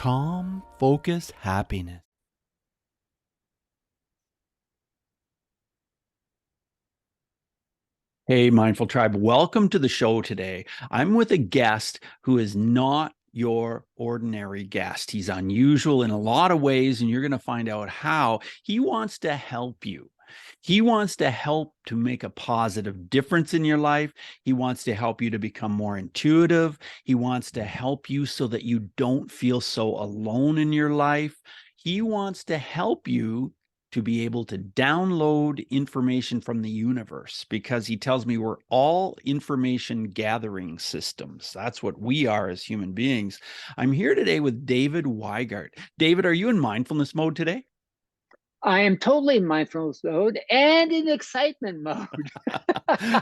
calm, focus, happiness. Hey, Mindful Tribe, welcome to the show today. I'm with a guest who is not your ordinary guest. He's unusual in a lot of ways, and you're going to find out how. He wants to help you. He wants to help to make a positive difference in your life. He wants to help you to become more intuitive. He wants to help you so that you don't feel so alone in your life. He wants to help you to be able to download information from the universe, because he tells me we're all information gathering systems. That's what we are as human beings. I'm here today with David Weigert. David, are you in mindfulness mode today? I am totally in mindfulness mode and in excitement mode.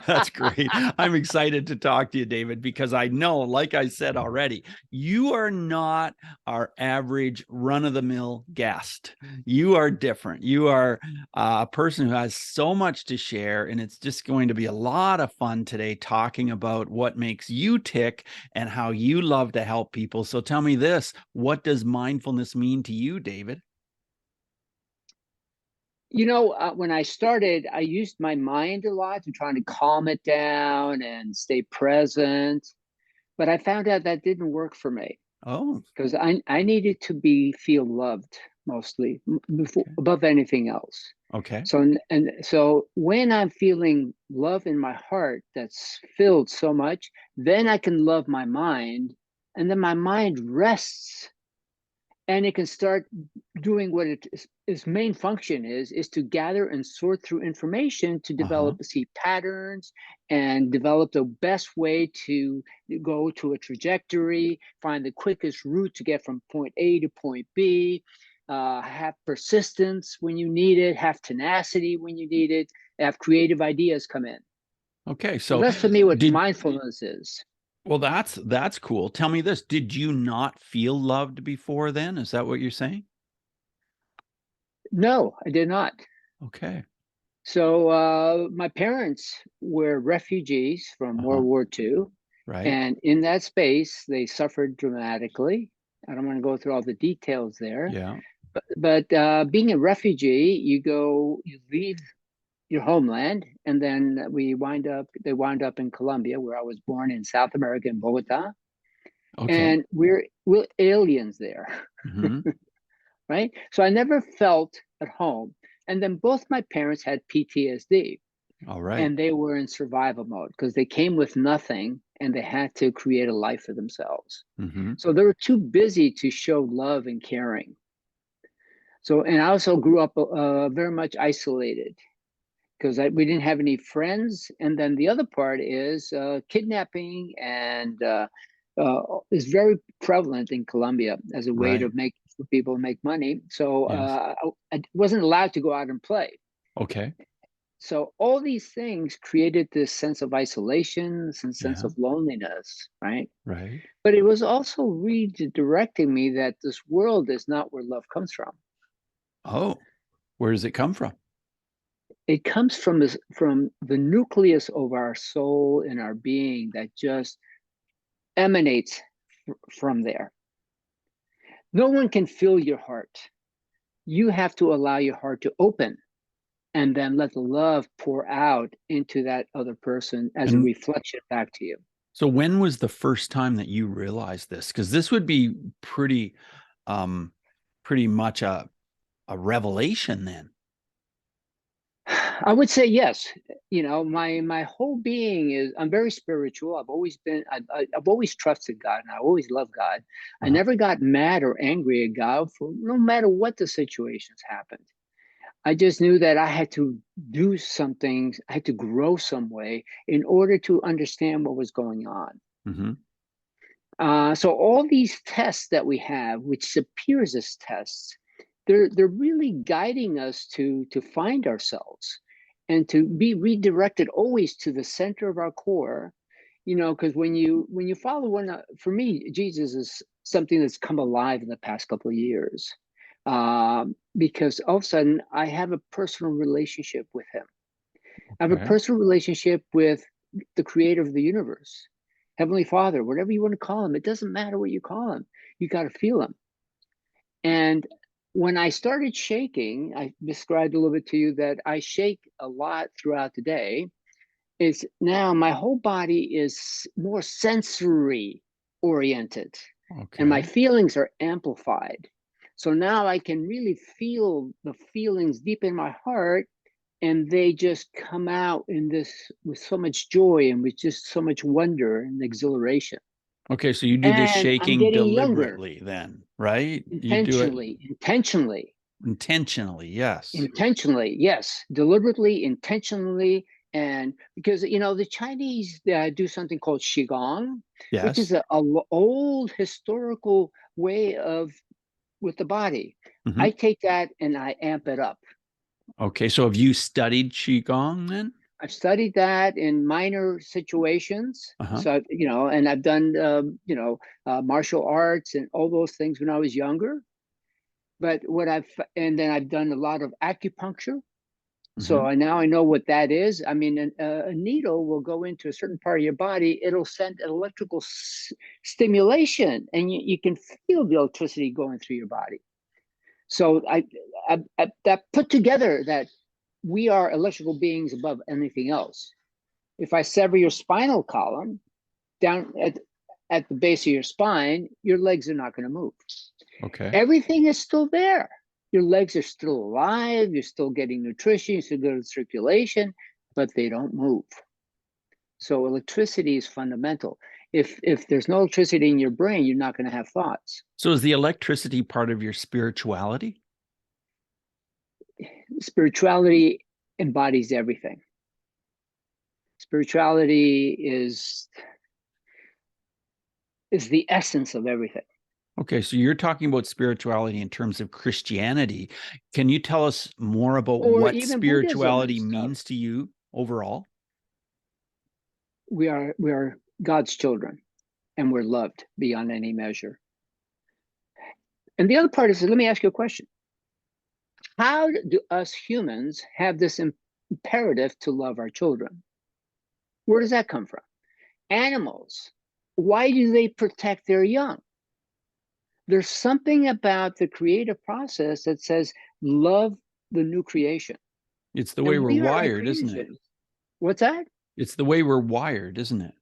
That's great. I'm excited to talk to you, David, because I know, like I said already, you are not our average run-of-the-mill guest. You are different. You are a person who has so much to share, and it's just going to be a lot of fun today talking about what makes you tick and how you love to help people. So tell me this, what does mindfulness mean to you, David? When I started, I used my mind a lot to trying to calm it down and stay present. But I found out that didn't work for me Oh, because I needed to feel loved mostly before, okay. above anything else. Okay. So when I'm feeling love in my heart that's filled so much, then I can love my mind, and then my mind rests and it can start doing what its main function is to gather and sort through information to Uh-huh. see patterns and develop the best way to go to a trajectory, find the quickest route to get from point A to point B, have persistence when you need it, have tenacity when you need it, have creative ideas come in. Okay. So So that's to me what did mindfulness is. Well, that's cool. Tell me this. Did you not feel loved before then? Is that what you're saying? No, I did not. Okay. So my parents were refugees from Uh-huh. World War II, Right. and in that space, they suffered dramatically. I don't want to go through all the details there, Yeah. but being a refugee, you leave your homeland, and then they wind up in Colombia, where I was born in South America in Bogota, Okay. and we're aliens there. Hmm. Right? So I never felt at home. And then both my parents had PTSD. All right. And they were in survival mode because they came with nothing and they had to create a life for themselves. Hmm. So they were too busy to show love and caring. So, and I also grew up very much isolated because we didn't have any friends. And then the other part is kidnapping and is very prevalent in Colombia as a way Right. to make for people to make money. So Yes. I wasn't allowed to go out and play. Okay. So all these things created this sense of isolation and sense Yeah. of loneliness, right? Right. But it was also redirecting me that this world is not where love comes from. Oh, where does it come from? It comes from the nucleus of our soul and our being that just emanates from there. No one can fill your heart. You have to allow your heart to open and then let the love pour out into that other person as a And reflection back to you. so when was the first time that you realized this? Because this would be um, pretty much a revelation then. I would say yes. My whole being is. I'm very spiritual. I've always been. I've always trusted God, and I always loved God. I Uh-huh. never got mad or angry at God for no matter what the situations happened. I just knew that I had to do something. I had to grow some way in order to understand what was going on. Hmm. So all these tests that we have, which appears as tests, they're really guiding us to find ourselves and to be redirected always to the center of our core. Because when you follow one, for me, Jesus is something that's come alive in the past couple of years, because all of a sudden I have a personal relationship with him. I have a Okay. personal relationship with the creator of the universe, Heavenly Father, whatever you want to call him. It doesn't matter what you call him. You got to feel him. And when I started shaking, I described a little bit to you that I shake a lot throughout the day. Is now my whole body is more sensory oriented, and my Okay. feelings are amplified. So now I can really feel the feelings deep in my heart, and they just come out in this with so much joy and with just so much wonder and exhilaration. Okay, so you do this And I'm shaking getting younger, deliberately then, right? You do it intentionally, intentionally, intentionally, yes. intentionally, yes, deliberately, intentionally. And because, the Chinese do something called Qigong, which is Yes. a old historical way of with the body. Hmm. I take that and I amp it up. Okay, so have you studied Qigong then? I've studied that in minor situations. Uh-huh. So, and I've done, martial arts and all those things when I was younger. But and then I've done a lot of acupuncture. So Hmm. now I know what that is. I mean, a needle will go into a certain part of your body. It'll send an electrical stimulation, and you can feel the electricity going through your body. So I that put together that we are electrical beings above anything else. If I sever your spinal column down at the base of your spine, your legs are not going to move. Okay. Everything is still there. Your legs are still alive. You're still getting nutrition. You're still getting circulation, but they don't move. So electricity is fundamental. If there's no electricity in your brain, you're not going to have thoughts. So is the electricity part of your spirituality? Spirituality embodies everything. Spirituality is the essence of everything. Okay, so you're talking about spirituality in terms of Christianity. Can you tell us more about Or what even Buddhism and spirituality stuff. means to you overall? We are God's children, and we're loved beyond any measure. And the other part is, let me ask you a question. How do us humans have this imperative to love our children? Where does that come from? Animals, why do they protect their young? There's something about the creative process that says, love the new creation. It's the way And we're we are a wired, isn't it? creation. What's that? It's the way we're wired, isn't it?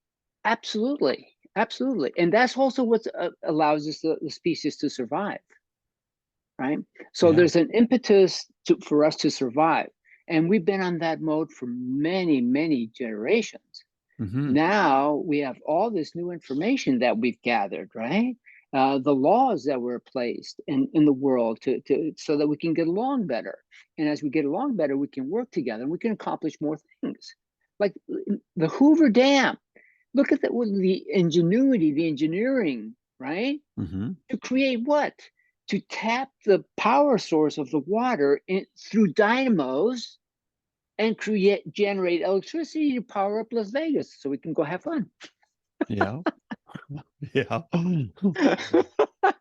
Absolutely. Absolutely. And that's also what allows us, the species, to survive, right? So Yeah. there's an impetus for us to survive. And we've been on that mode for many, many generations. Hmm. Now we have all this new information that we've gathered, right? The laws that were placed in the world so that we can get along better. And as we get along better, we can work together and we can accomplish more things. Like the Hoover Dam. Look at the ingenuity, the engineering, right? Hmm. To create what? To tap the power source of the water through dynamos and generate electricity to power up Las Vegas so we can go have fun. Yeah. Yeah.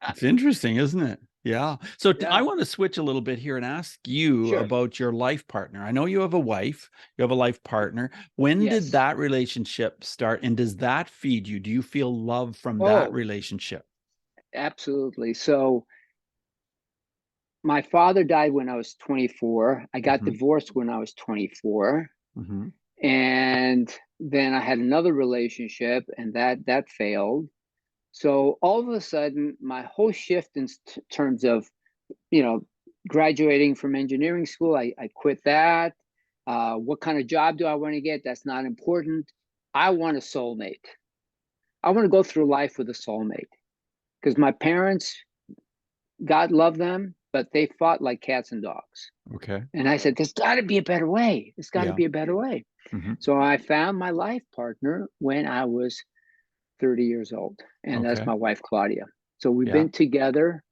It's interesting, isn't it? Yeah. So I Yeah, want to switch a little bit here and ask you sure. about your life partner. I know you have a wife, you have a life partner. When did Yes. that relationship start and does that feed you? Do you feel love from that Oh, relationship? absolutely. So my father died when I was 24. I got Hmm. divorced when I was 24. Hmm. And then I had another relationship and that failed. So all of a sudden, my whole shift in terms of, you know, graduating from engineering school, I quit that. What kind of job do I want to get? That's not important. I want a soulmate. I want to go through life with a soulmate because my parents, God love them, but they fought like cats and dogs. Okay. And I said, there's got to be a better way. There's got to Yeah. be a better way. Hmm. So I found my life partner when I was 30 years old, and that's Okay. my wife, Claudia. So we've Yeah. been together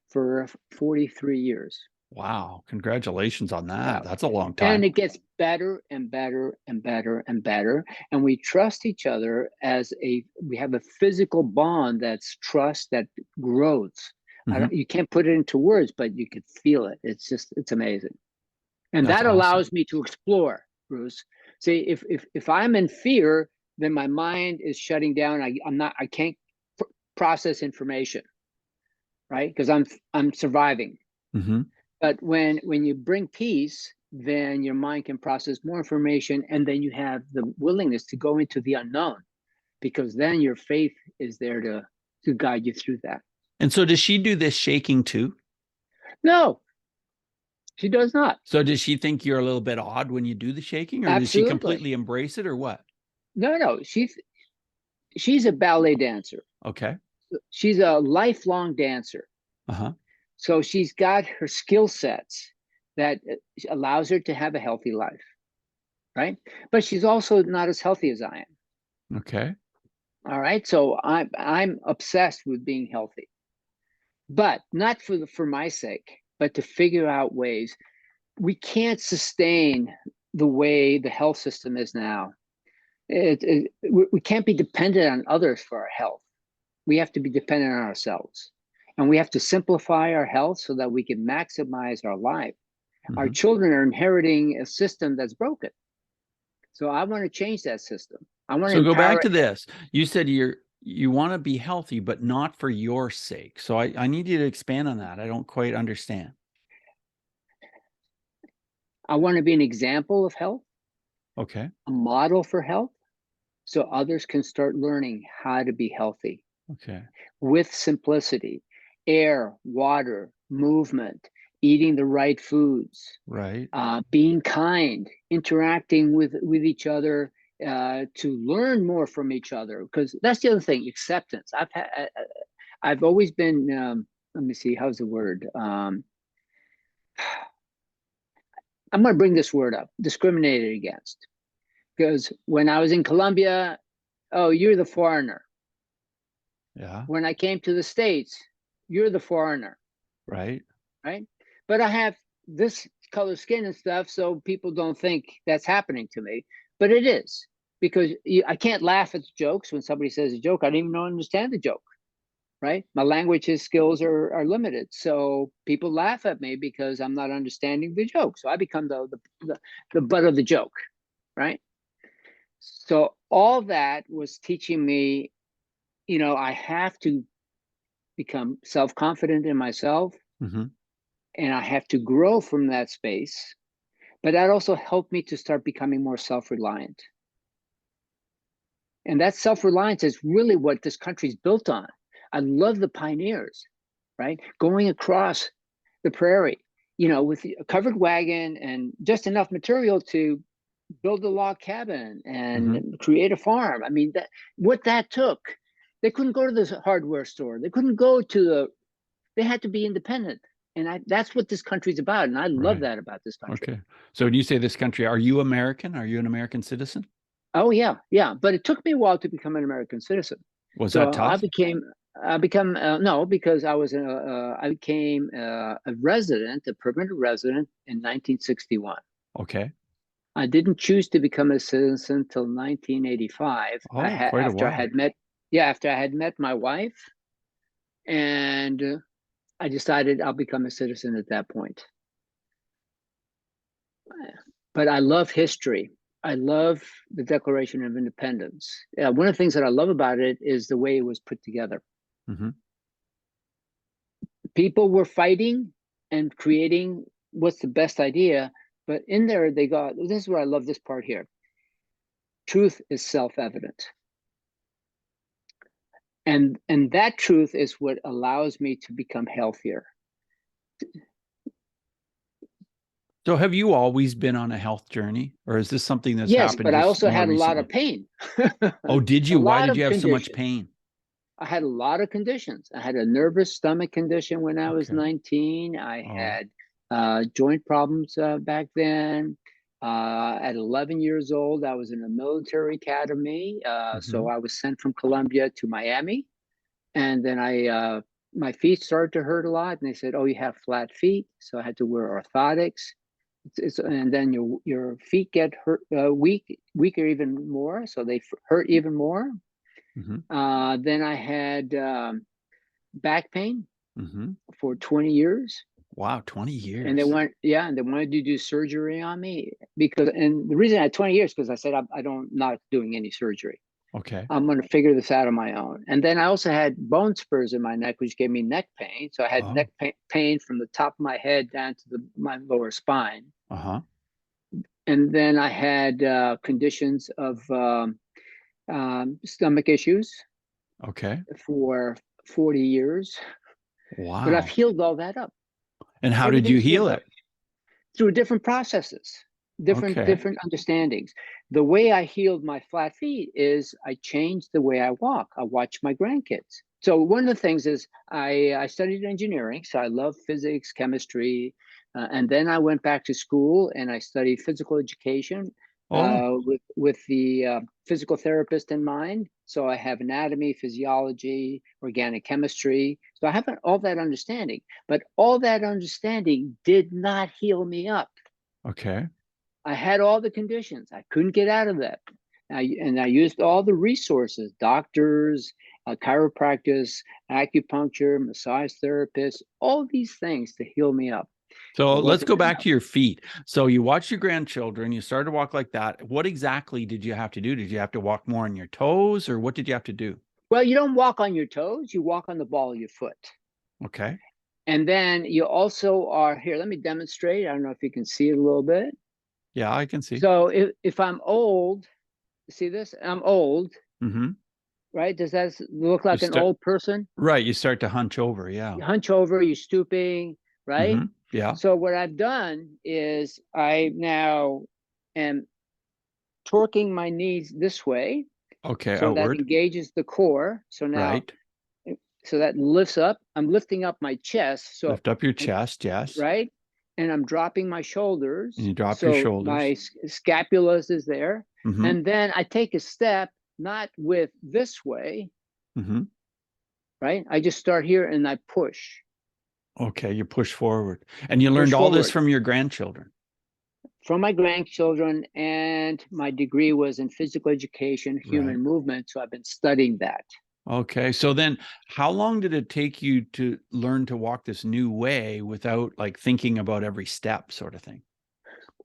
for 43 years. Wow. Congratulations on Yeah. that. That's a long And time. it gets better and better and better and better. And we trust each other we have a physical bond that's trust that grows. Hmm. You can't put it into words, but you could feel it. It's amazing. And That's that awesome. allows me to explore, Bruce. See, if I'm in fear, then my mind is shutting down. I can't process information. right? Because I'm surviving. Mm-hmm. But when you bring peace, then your mind can process more information, and then you have the willingness to go into the unknown, because then your faith is there to guide you through that. And so does she do this shaking too? No, she does not. So does she think you're a little bit odd when you do the shaking, or does she Absolutely. completely embrace it, or what? No, she's a ballet dancer. Okay. She's a lifelong dancer. Uh-huh. So she's got her skill sets that allows her to have a healthy life, right? But she's also not as healthy as I am. Okay. All right. So I'm obsessed with being healthy, but not for my sake, but to figure out ways. We can't sustain the way the health system is now. We can't be dependent on others for our health. We have to be dependent on ourselves. And we have to simplify our health so that we can maximize our life. Our Mm-hmm. children are inheriting a system that's broken. So I want to change that system. I want to So go back empower. to this. You said you want to be healthy, but not for your sake. So I need you to expand on that. I don't quite understand. I want to be an example of health, Okay. a model for health, so others can start learning how to be healthy Okay. with simplicity, air, water, movement, eating the right foods, Right. being kind, interacting with each other, to learn more from each other. Because that's the other thing, acceptance. I've always been. Let me see. How's the word? I'm going to bring this word up. Discriminated against. Because when I was in Colombia, oh, you're the foreigner. Yeah. When I came to the States, you're the foreigner, Right. right? But I have this color skin and stuff, so people don't think that's happening to me. But it is, because I can't laugh at jokes when somebody says a joke. I don't even understand the joke, right? My language skills are limited. So people laugh at me because I'm not understanding the joke. So I become the butt of the joke, right? So all that was teaching me, I have to become self-confident in myself, Mm-hmm. and I have to grow from that space. But that also helped me to start becoming more self-reliant. And that self-reliance is really what this country's built on. I love the pioneers, right? Going across the prairie, with a covered wagon and just enough material to build a log cabin Mm-hmm. and create a farm. I mean, what that took, they couldn't go to the hardware store. They couldn't go to they had to be independent. And that's what this country's about. And I love Right. that about this country. Okay. So when you say this country, are you American? Are you an American citizen? Oh yeah, yeah. But it took me a while to become an American citizen. Was that So tough? I become no, because I became a resident, a permanent resident in 1961. Okay. I didn't choose to become a citizen until 1985. Oh, quite a while. After I had met my wife, and I decided I'll become a citizen at that point. But I love history. I love the Declaration of Independence. One of the things that I love about it is the way it was put together. Mm-hmm. People were fighting and creating what's the best idea, but in there they got, this is where I love this part here. Truth is self-evident. And that truth is what allows me to become healthier. So have you always been on a health journey, or is this something that's Yes, happened but I just also more had a lot of recently? pain. Oh, did A you? Why lot did you of have so much conditions. pain? I had a lot of conditions. I had a nervous stomach condition when I was Okay. 19. I Oh. had joint problems back then. At 11 years old, I was in a military academy. Mm-hmm. So I was sent from Colombia to Miami. And then my feet started to hurt a lot. And they said, oh, you have flat feet. So I had to wear orthotics. And then your feet get hurt, weaker even more. So they hurt even more. Mm-hmm. Then I had back pain Mm-hmm. for 20 years. Wow, 20 And years. they wanted to do surgery on me and the reason I had 20 years, because I said, I don't, not doing any surgery. Okay. I'm going to figure this out on my own. And then I also had bone spurs in my neck, which gave me neck pain. So I had Oh. neck pain from the top of my head down to my lower spine. Uh-huh. And then I had conditions of stomach issues Okay. for 40 years, but I've Wow. healed all that up. And how did you Everything's heal healed up it? through different processes, Okay. different understandings. The way I healed my flat feet is I changed the way I walk. I watch my grandkids. So one of the things is I studied engineering, so I love physics, chemistry, and then I went back to school and I studied physical education Oh, with the physical therapist in mind. So I have anatomy, physiology, organic chemistry. So I have all that understanding, but all that understanding did not heal me up. okay. I had all the conditions. I couldn't get out of that. And I used all the resources, doctors, chiropractors, acupuncture, massage therapists, all these things to heal me up. So It let's wasn't go back enough. to your feet. So you watched your grandchildren, you started to walk like that. What exactly did you have to do? Did you have to walk more on your toes, or what did you have to do? Well, you don't walk on your toes, you walk on the ball of your foot. Okay. And then you also are here. Let me demonstrate. I don't know if you can see it a little bit. Yeah, I can see. So if I'm old, see this? I'm old, Mm-hmm. right? Does that look You like an start old person? right. You start to hunch over. Yeah. You hunch over, you're stooping, right? Mm-hmm. Yeah. So what I've done is I now am torquing my knees this way. Okay. So that Outward. engages the core. So now, Right. so that lifts up. I'm lifting up my chest. So, Lift up your chest. Yes. right? And I'm dropping my And shoulders. you drop your So my shoulders. scapula is there. Mm-hmm. And then I take a step, not with this way, Mm-hmm. right? I just start here and I push, Okay. You push forward. And you push learned all this forward. from your grandchildren. From my grandchildren, and my degree was in physical education, Right. human movement. So I've been studying that. Okay. So then how long did it take you to learn to walk this new way without like thinking about every step sort of thing?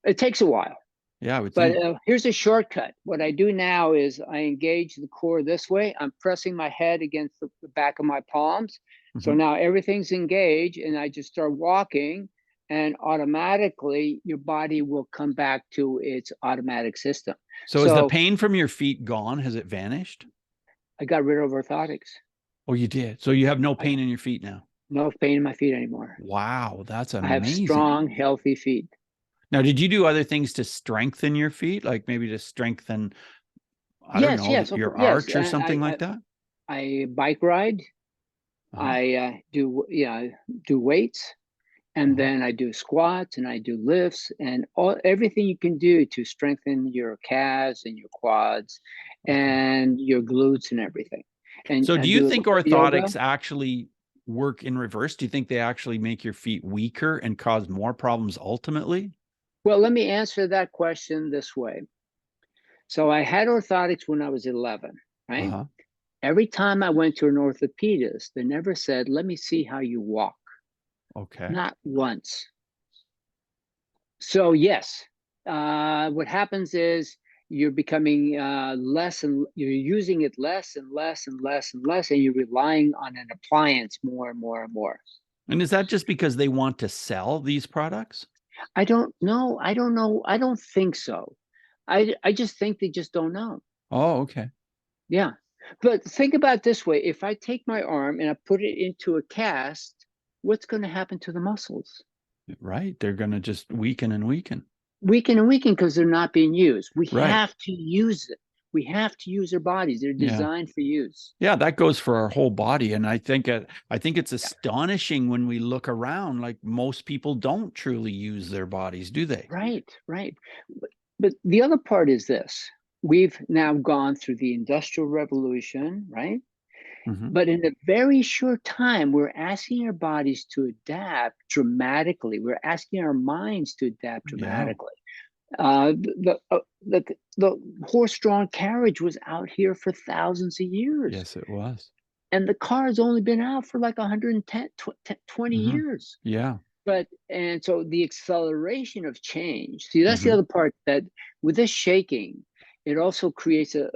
It takes a while, Yeah, I would but think. here's a shortcut. What I do now is I engage the core this way. I'm pressing my head against the back of my palms. So Mhm. now everything's engaged, and I just start walking, and automatically your body will come back to its automatic system. So is the So pain from your feet gone? Has it vanished? I got rid of orthotics. Oh, you did. So you have no I pain in your feet now. no pain in my feet anymore. Wow, that's I have amazing. strong, healthy feet. Now, did you do other things to strengthen your feet? Like maybe to strengthen, I don't Yes, know, yes, your yes. arch or something like that? I bike ride. Uh-huh. I do weights, and Uh-huh. then I do squats and I do lifts and everything you can do to strengthen your calves and your quads Okay. and your glutes and everything. And So I do you do a little think bit of yoga. orthotics actually work in reverse? Do you think they actually make your feet weaker and cause more problems ultimately? Well, let me answer that question this way. So I had orthotics when I was 11, right? Uh-huh. Every time I went to an orthopedist, they never said, "Let me see how you walk." Okay. Not once. So yes, what happens is you're becoming less, and you're using it less and less and less and less, and you're relying on an appliance more and more and more. And is that just because they want to sell these products? I don't know. I don't know. I don't think so. I just think they just don't know. Oh, okay. Yeah. But think about it this way. If I take my arm and I put it into a cast, what's going to happen to the muscles? Right. They're going to just weaken and weaken. Weaken and weaken because they're not being used. We Right. have to use it. We have to use our bodies. They're Yeah. designed for use. Yeah, that goes for our whole body. And I think it's Yeah. astonishing when we look around, like most people don't truly use their bodies, do they? Right, right. But the other part is this. We've now gone through the Industrial Revolution, right? Hmm. But in a very short time, we're asking our bodies to adapt dramatically. We're asking our minds to adapt Yeah. dramatically. The horse-drawn carriage was out here for thousands of years, Yes, it was. and the car's only been out for like 110, 20 Hmm. years. Yeah. But and so the acceleration of change. See, that's the Hmm. other part that with this shaking, it also creates a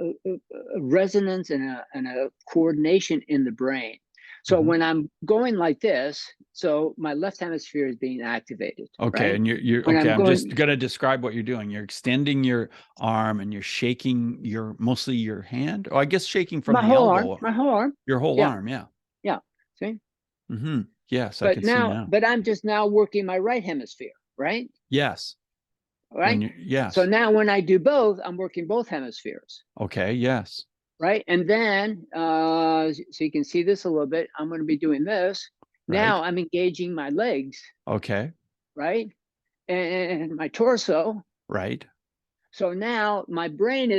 resonance and a coordination in the brain. So when I'm going like this, so my left hemisphere is being activated, Okay, right? and you're When okay. I'm I'm just going, gonna describe what you're doing. You're extending your arm and you're shaking mostly your hand. Oh, I guess shaking from my the whole arm, elbow, my whole arm, your whole yeah, arm. Yeah. yeah, see? Yes, I can see now. But I'm just now working my right hemisphere, right? Yes. Right? So Yes. now when I do both, I'm working both hemispheres, Okay. Yes. right? And then, so you can see this a little bit, I'm going to be doing this. Right. Now I'm engaging my legs, Okay. right? And my torso. Right. So now my brain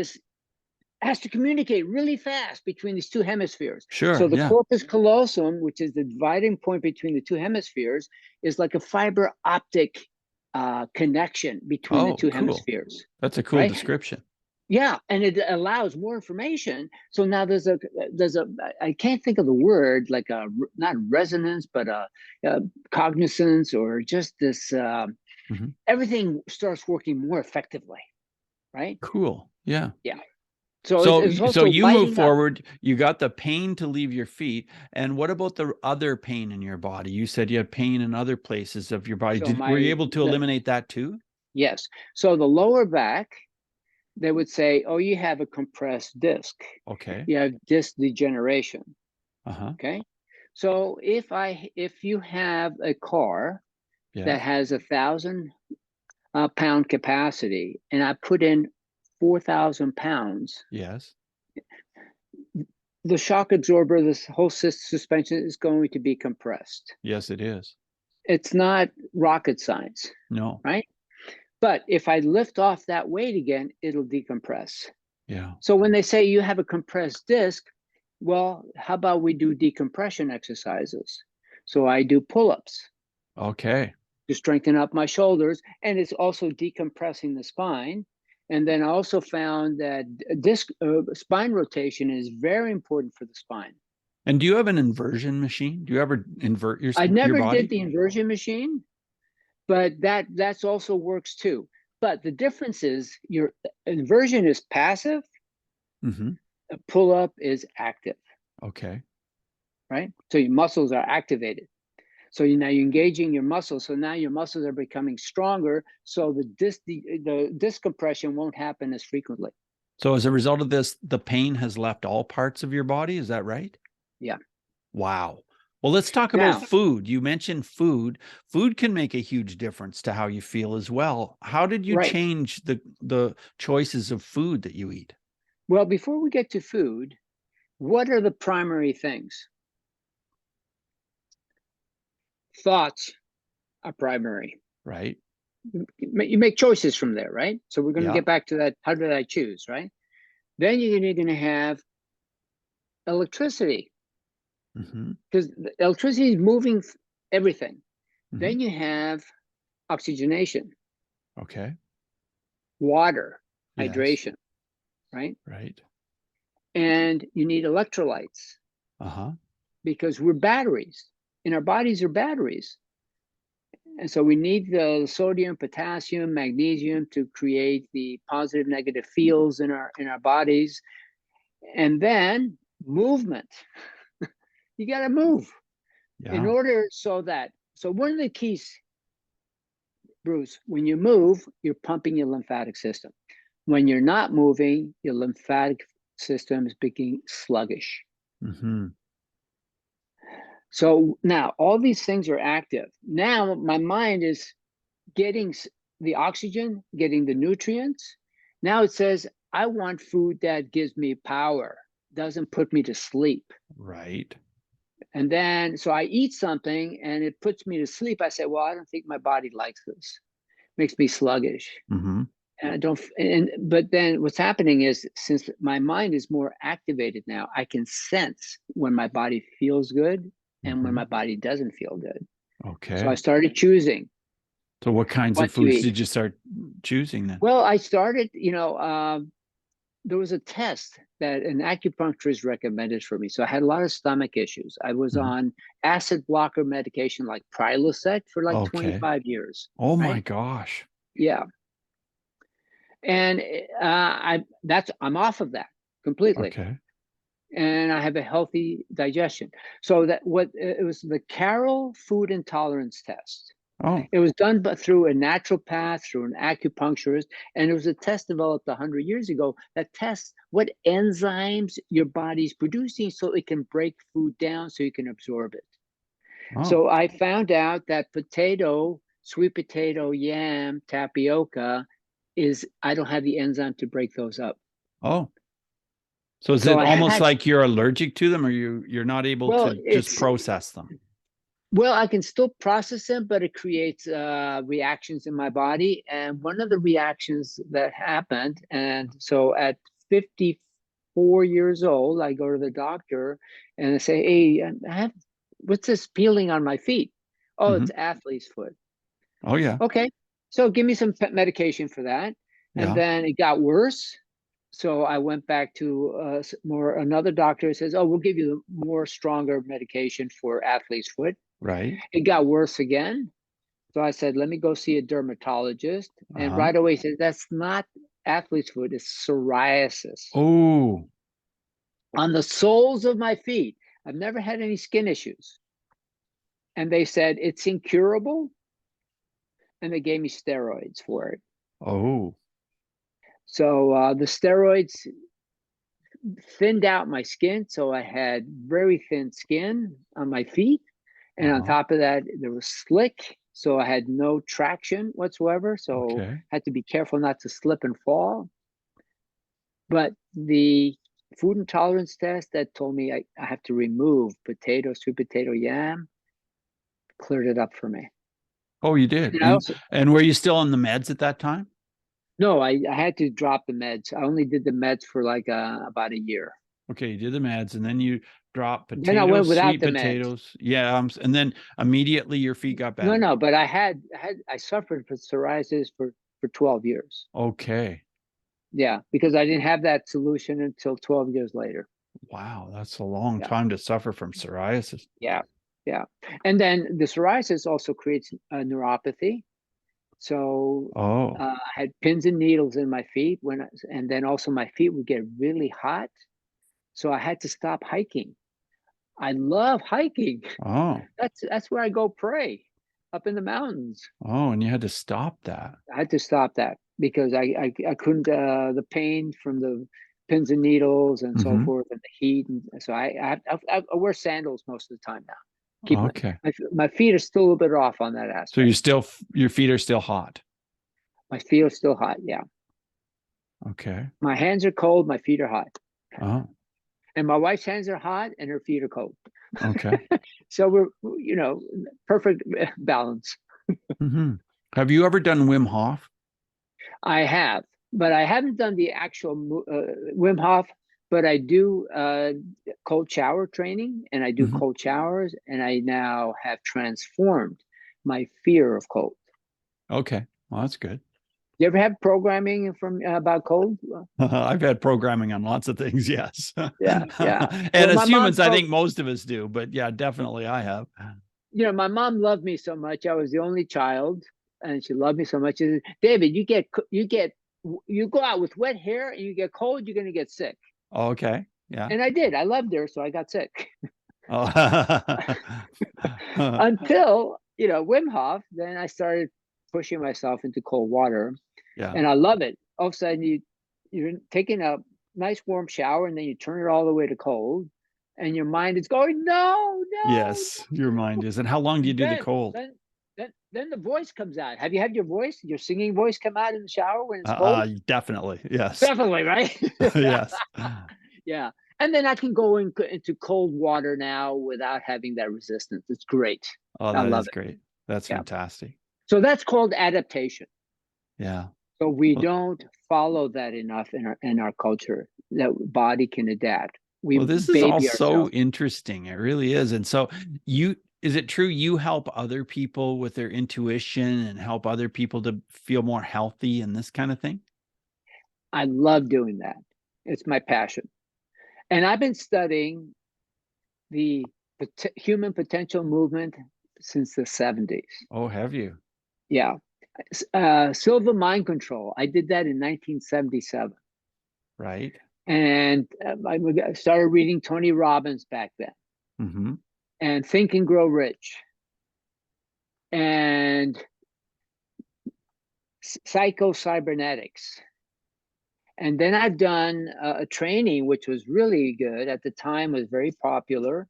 has to communicate really fast between these two hemispheres. So Sure. the Yeah. corpus callosum, which is the dividing point between the two hemispheres, is like a fiber optic connection between the Oh, two cool. hemispheres, That's a cool right? description. Yeah, and it allows more information. So now there's a I can't think of the word, like a not resonance, but a cognizance, or just this Mhm. everything starts working more effectively, right? Cool. Yeah. Yeah. So So, it's so also you move lighting up. forward, you got the pain to leave your feet. And what about the other pain in your body? You said you had pain in other places of your body. So Were you my able to the eliminate that too? yes. So the lower back, they would say, oh, you have a compressed disc. Okay. You have disc degeneration. Uh-huh. Okay. So if you have a car that Yes. has 1,000 pound capacity, and I put in 4,000 pounds, Yes. the shock absorber, this whole suspension is going to be compressed. Yes, it is. It's not rocket science, No. right? But if I lift off that weight again, it'll decompress. Yeah. So when they say you have a compressed disc, well, how about we do decompression exercises? So I do pull-ups Okay. to strengthen up my shoulders, and it's also decompressing the spine. And then I also found that disc spine rotation is very important for the spine. And do you have an inversion machine? Do you ever invert I your never did body? the inversion machine, but that's also works too. But the difference is your inversion is passive, Mm-hmm. a pull up is active, Okay. right? So your muscles are activated. So now you're engaging your muscles. So now your muscles are becoming stronger. So the disc compression won't happen as frequently. So as a result of this, the pain has left all parts of your body. Is that right? Yeah. Wow. Well, let's talk about Now, food. You mentioned food. Food can make a huge difference to how you feel as well. How did you right. change the choices of food that you eat? Well, before we get to food, what are the primary things? Thoughts are primary. Right? You make choices from there, right? So we're going to Yeah. get back to that. How did I choose, right? Then you're going to have electricity, Mm-hmm. because electricity is moving everything. Mm-hmm. Then you have oxygenation, Okay. water, Yes. hydration, right? Right. And you need electrolytes, Uh-huh. because we're batteries, and our bodies are batteries. And so we need the sodium, potassium, magnesium to create the positive, negative fields in our bodies. And then movement. You got to move in Yeah. order so one of the keys, Bruce, when you move, you're pumping your lymphatic system. When you're not moving, your lymphatic system is becoming sluggish. Mm-hmm. So now all these things are active. Now my mind is getting the oxygen, getting the nutrients. Now it says, I want food that gives me power, doesn't put me to sleep. Right. And then, so I eat something and it puts me to sleep. I say, well, I don't think my body likes this. Makes me sluggish. Mm-hmm. And I don't, but then what's happening is, since my mind is more activated now, I can sense when my body feels good and when Mm-hmm. my body doesn't feel good. So I Okay. started choosing So what kinds of what to foods eat. did you start choosing then? Well, I started, there was a test that an acupuncturist recommended for me. So I had a lot of stomach issues. I was Mhm. on acid blocker medication like Prilosec for like Okay. 25 years, Oh my right? gosh. Yeah. And I'm off of that completely, Okay. and I have a healthy digestion. So that what it was the Carroll food intolerance test. Oh, It was done but through a naturopath, through an acupuncturist, and it was a test developed 100 years ago that tests what enzymes your body's producing so it can break food down so you can absorb it. oh, So I found out that potato, sweet potato, yam, tapioca I don't have the enzyme to break those up. oh. So is So it I almost had, like you're allergic to them, or you're not able well, to just process them? I can still process them, but it creates reactions in my body. And one of the reactions that happened, and so at 54 years old, I go to the doctor and I say, "Hey, what's this peeling on my feet?" Oh, Hmm. it's athlete's foot. Oh yeah, Okay, so give me some medication for that. And yeah, then it got worse. So I went back to another doctor who says, "Oh, we'll give you more stronger medication for athlete's foot." right. It got worse again. So I said, "Let me go see a dermatologist." And Uh-huh. right away he said, "That's not athlete's foot, it's psoriasis Oh, on the soles of my feet. I've never had any skin issues." And they said, "It's incurable." And they gave me steroids for it. oh, So the steroids thinned out my skin. So I had very thin skin on my feet. And on uh-huh. top of that, there was slick. So I had no traction whatsoever. So Okay. I had to be careful not to slip and fall. But the food intolerance test that told me I have to remove potato, sweet potato, yam, cleared it up for me. Oh, you did. And I also, And were you still on the meds at that time? no, I had to drop the meds. I only did the meds for like about a year. Okay, you did the meds, and then you dropped Then I went potatoes, without sweet the meds. potatoes. Yeah, and then immediately your feet got No, better. no, but I suffered from psoriasis for 12 years. Okay. Yeah, because I didn't have that solution until 12 years later. Wow, that's a long Yeah, time to suffer from psoriasis. yeah, yeah. And then the psoriasis also creates a neuropathy. So Oh, I had pins and needles in my feet and then also my feet would get really hot. So I had to stop hiking. I love hiking. oh, That's where I go pray up in the mountains. oh, and you had to stop that. I had to stop that because I couldn't the pain from the pins and needles and so Hmm. forth and the heat, and so I wear sandals most of the time now. Keep Okay. my feet are still a little bit off on that So you aspect. still your feet are still hot. My feet are still hot. Yeah, Okay. my hands are cold. My feet are hot, Oh, and my wife's hands are hot and her feet are cold. okay. So we're perfect balance. Hmm. Have you ever done Wim Hof? I have, but I haven't done the actual Wim Hof. But I do cold shower training, and I do Hmm. cold showers, and I now have transformed my fear of cold. Okay. Well, that's good. You ever have programming from about cold? I've had programming on lots of things, yes. Yeah, yeah. And Well, as humans, I think most of us do, but yeah, definitely I have. my mom loved me so much. I was the only child, and she loved me so much. She said, "David, you go out with wet hair and you get cold, you're gonna get sick." Okay. Yeah. And I did. I loved her, so I got sick. Oh. Until Wim Hof, then I started pushing myself into cold water, Yeah. and I love it. All of a sudden, you're taking a nice warm shower, and then you turn it all the way to cold, and your mind is going, "No, no, Yes, your mind is. And how long do you and do the cold? then the voice comes out. Have you had your singing voice come out in the shower when it's cold? Definitely. Yes. Definitely, right? Yes. Yeah. And then I can go into cold water now without having that resistance. It's great. Oh, I that love is it. great. That's Yeah. fantastic. So that's called adaptation. Yeah. So we Well, don't follow that enough in our culture. That body can adapt. We well, this is all baby so ourselves. interesting. It really is. And so is it true you help other people with their intuition and help other people to feel more healthy and this kind of thing? I love doing that. It's my passion. And I've been studying the human potential movement since the 70s. Oh, have you? Yeah. Silva Mind Control. I did that in 1977. Right. And I started reading Tony Robbins back then, Mm-hmm. and Think and Grow Rich, and Psycho-Cybernetics. And then I've done a training, which was really good at the time, was very popular.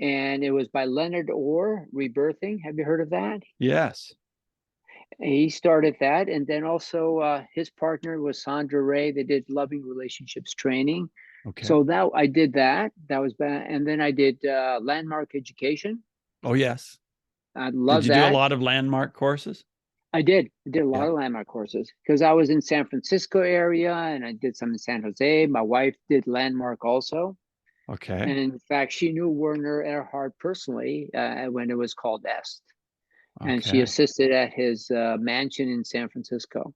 And it was by Leonard Orr, Rebirthing. Have you heard of that? Yes. He started that. And then also his partner was Sandra Ray. They did Loving Relationships training. Okay. So that I did that. That was bad. And then I did Landmark Education. Oh, yes. I Did love you do a that. lot of landmark courses? I did. I did a lot Yeah. of landmark courses because I was in San Francisco area and I did some in San Jose. My wife did landmark also. Okay. And in fact, she knew Werner Erhard personally when it was called EST. And she Okay. assisted at his mansion in San Francisco.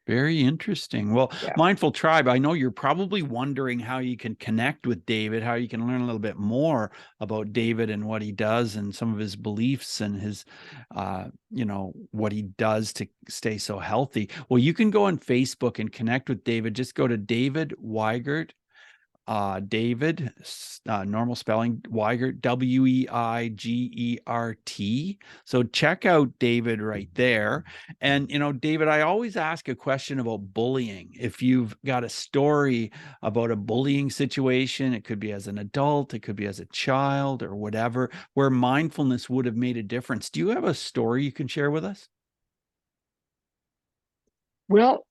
Very interesting. Well, Yeah. Mindful Tribe, I know you're probably wondering how you can connect with David, how you can learn a little bit more about David and what he does and some of his beliefs and his, what he does to stay so healthy. Well, you can go on Facebook and connect with David. Just go to David Weigert. David, normal spelling, Weigert, Weigert. So check out David right there. And, David, I always ask a question about bullying. If you've got a story about a bullying situation, it could be as an adult, it could be as a child or whatever, where mindfulness would have made a difference. Do you have a story you can share with us? Well,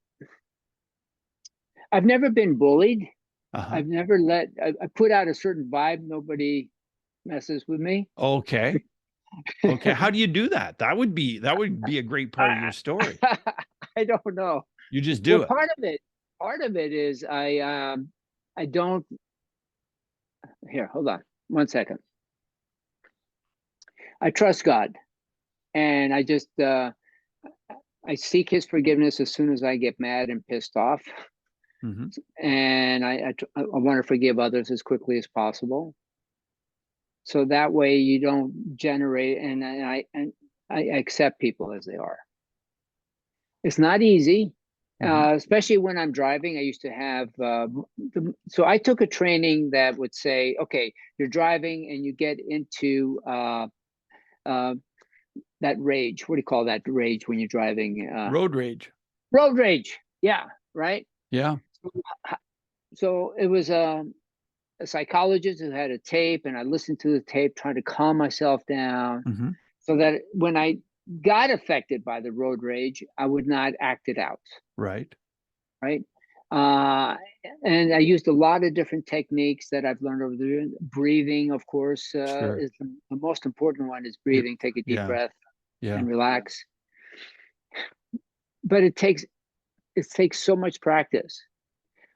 I've never been bullied. Uh-huh. I've never I put out a certain vibe. Nobody messes with me. Okay. Okay. How do you do that? That would be a great part of your I, story. I don't know. You just Well, do it. part of it is I don't. Here, hold on 1 second. I trust God, and I seek His forgiveness as soon as I get mad and pissed off, Mm-hmm. and I want to forgive others as quickly as possible. So that way you don't generate, and I accept people as they are. It's not easy, Mm-hmm. especially when I'm driving. I used to have, so I took a training that would say, okay, you're driving and you get into uh, that rage. What do you call that rage when you're driving? Road rage. Road rage. Yeah, right. Yeah. So it was a psychologist who had a tape, and I listened to the tape, trying to calm myself down, Mm-hmm. so that when I got affected by the road rage, I would not act it out. Right. Right. Uh, and I used a lot of different techniques that I've learned over the years. Breathing, of course, Sure. is the most important one. Is Yep. breathing. Take a deep Yeah. breath Yeah. and relax. But it takes so much practice.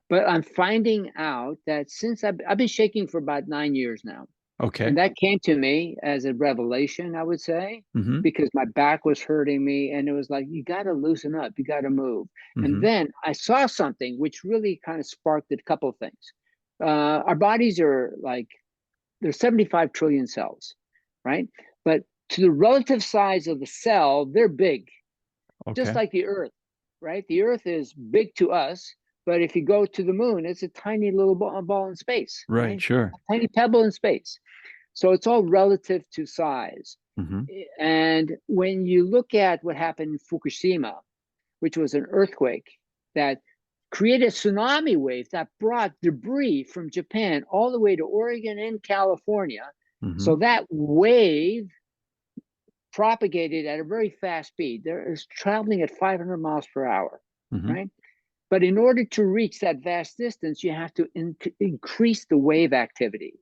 But I'm finding out that since I've been shaking for about 9 years now, Okay. and that came to me as a revelation, I would say, Mm-hmm. because my back was hurting me, and it was like, you got to loosen up, you got to move. And Mm-hmm. then I saw something which really kind of sparked a couple of things. Our bodies are like, there's 75 trillion cells, right? But to the relative size of the cell, they're big, just Okay. like the Earth, right? The Earth is big to us, but if you go to the moon, it's a tiny little ball in space, Right. right? Sure. A tiny pebble in space. So it's all relative to size. Mm-hmm. And when you look at what happened in Fukushima, which was an earthquake that created a tsunami wave that brought debris from Japan all the way to Oregon and California. Mm-hmm. So that wave propagated at a very fast speed. There is traveling at 500 miles per hour, Mm-hmm. right? But in order to reach that vast distance, you have to increase the wave activity.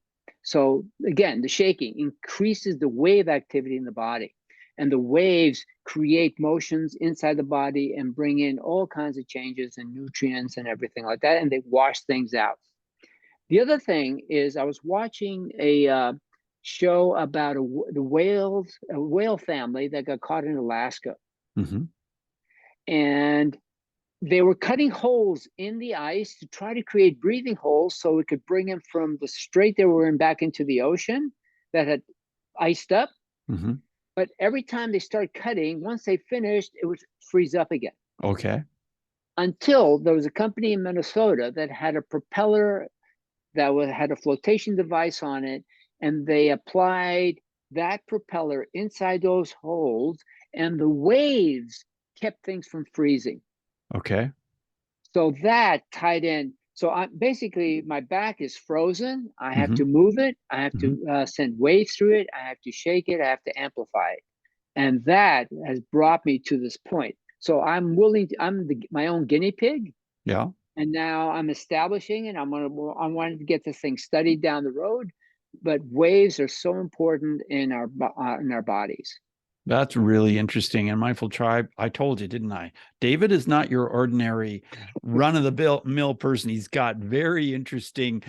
So again, the shaking increases the wave activity in the body. And the waves create motions inside the body and bring in all kinds of changes and nutrients and everything like that. And they wash things out. The other thing is I was watching a show about a whale family that got caught in Alaska. Mm-hmm. And they were cutting holes in the ice to try to create breathing holes so it could bring them from the strait they were in back into the ocean that had iced up. Mm-hmm. But every time they start cutting, once they finished, it would freeze up again. Okay. Until there was a company in Minnesota that had a propeller that had a flotation device on it, and they applied that propeller inside those holes, and the waves kept things from freezing. Okay. So that tied in. So basically my back is frozen. I have Mm-hmm. to move it. I have Mm-hmm. to send waves through it. I have to shake it. I have to amplify it. And that has brought me to this point. So I'm willing to, my own guinea pig. Yeah. And now I'm establishing it. I wanted to get this thing studied down the road, but waves are so important in our bodies. That's really interesting. And Mindful Tribe, I told you, didn't I? David is not your ordinary run-of-the-mill person. He's got very interesting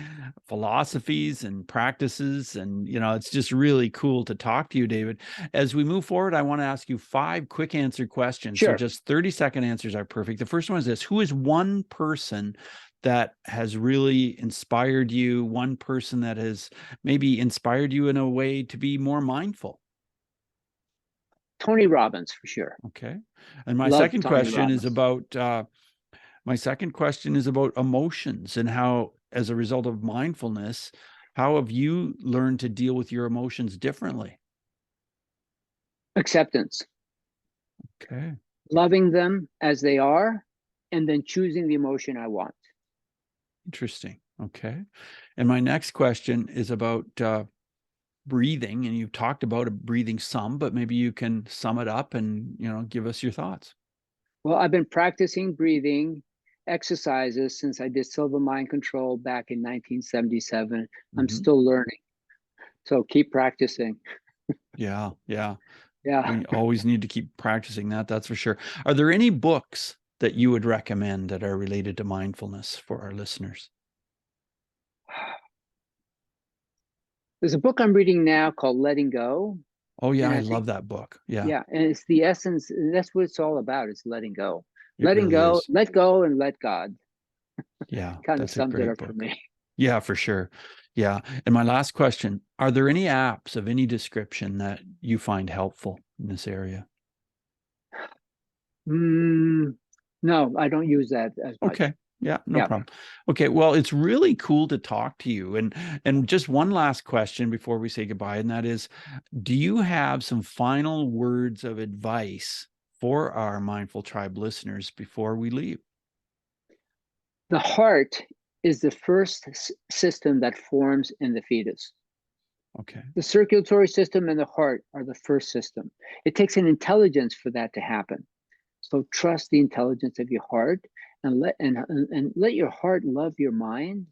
philosophies and practices. And, it's just really cool to talk to you, David. As we move forward, I want to ask you 5 quick answer questions. So Sure. just 30-second answers are perfect. The first one is this: who is one person that has really inspired you, one person that has maybe inspired you in a way to be more mindful? Tony Robbins, for sure. Okay. And my Love second Tony question is Robbins. about emotions and how, as a result of mindfulness, how have you learned to deal with your emotions differently? Acceptance. Okay. Loving them as they are, and then choosing the emotion I want. Interesting. Okay. And my next question is about breathing, and you've talked about breathing some, but maybe you can sum it up and, give us your thoughts. Well, I've been practicing breathing exercises since I did Silva Mind Control back in 1977. I'm Mm-hmm. still learning. So keep practicing. Yeah. Yeah. Yeah. We always need to keep practicing that. That's for sure. Are there any books that you would recommend that are related to mindfulness for our listeners? There's a book I'm reading now called Letting Go. Oh yeah, And I I think, love that book. Yeah, yeah, and it's the essence. And that's what it's all about, is letting go. it Letting really go, is. let go, and let God. Yeah, Kind of that's a sums it great up for book. me. Yeah, for sure. Yeah. And my last question, are there any apps of any description that you find helpful in this area? No, I don't use that as much. Okay. Yeah, no Yeah. problem. Okay, well, it's really cool to talk to you. And just one last question before we say goodbye, and that is, do you have some final words of advice for our Mindful Tribe listeners before we leave? The heart is the first system that forms in the fetus. Okay. The circulatory system and the heart are the first system. It takes an intelligence for that to happen. So trust the intelligence of your heart, and let your heart love your mind,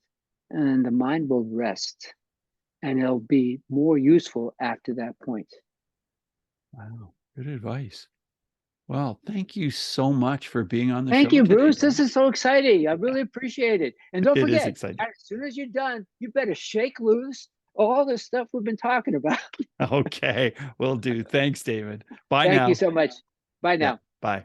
and the mind will rest, and it'll be more useful after that point. Wow. Good advice. Well, thank you so much for being on the Thank show you, today, Bruce. This David. is so exciting. I really appreciate it. And don't It is forget, exciting. as soon as you're done, you better shake loose all the stuff we've been talking about. Okay, will do. Thanks, David. Bye Thank you now. so much. Bye Yeah, now. bye.